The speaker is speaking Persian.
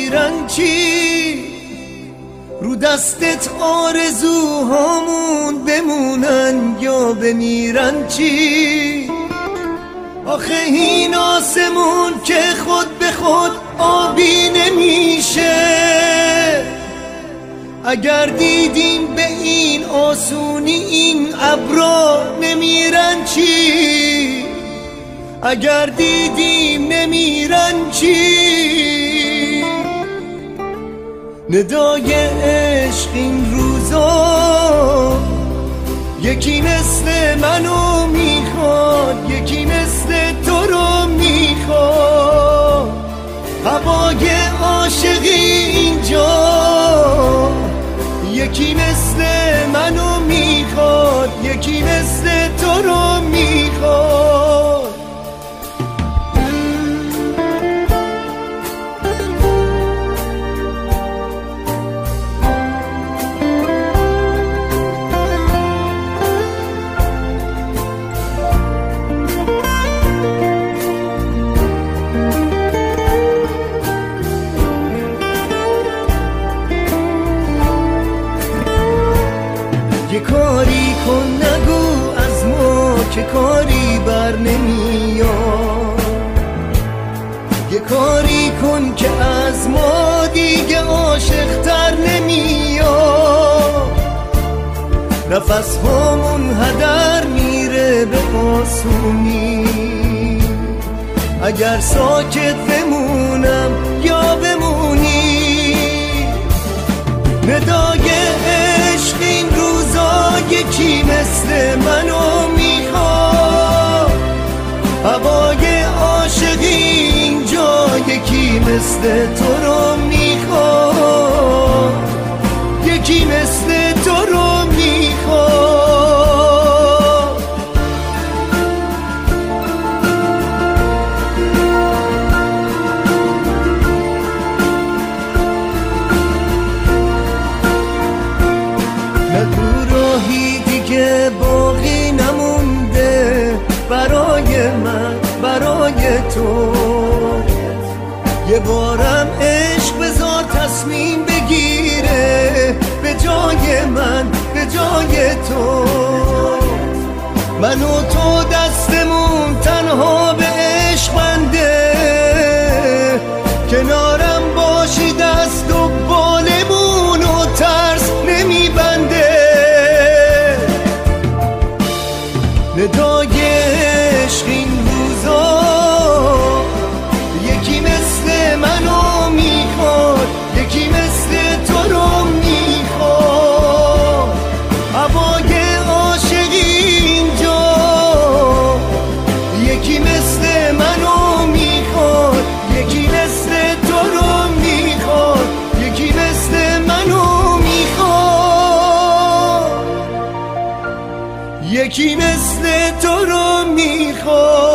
بمیرن چی؟ رو دستت آرزوهامون بمونن یا بمیرن چی؟ آخه این آسمون که خود به خود آبی نمیشه. اگر دیدیم به این آسونی این ابرا نمیرن چی؟ اگر دیدیم نمیرن چی؟ ندای عشق این روزا یکی مثل منو میخواد، یکی مثل تو رو میخواد. هوای عاشقی اینجا یکی مثل منو میخواد، یکی مثل تو رو میخواد. یه کاری کن نگو از ما که کاری بر نمیاد. یه کاری کن که از ما دیگه عاشق تر نمیاد. نفس هامون هدر میره به آسونی. اگر ساکت بمونم یا بمونی. ندای عشق این روزا یکی مثل منو میخواد. هوای عاشقی اینجا یکی مثل تو رو میخواد، یکی مثل تو رو میخواد. نگو راهی دیگه باقی نمونده برای من، برای تو. یه بارم عشق بذار تصمیم بگیره به جای من، به جای تو. من و تو دستمون تنها به عشق بنده. کنارم باشی دست و بالمون و ترس نمیبنده. ندای عشق این روزا یکی مثل منو میخواد، یکی مثل تو رو میخواد. هوای عاشقی اینجا یکی مثل منو میخواد، یکی مثل تو رو میخواد، یکی مثل منو میخواد، یکی مثل تو رو میخواد.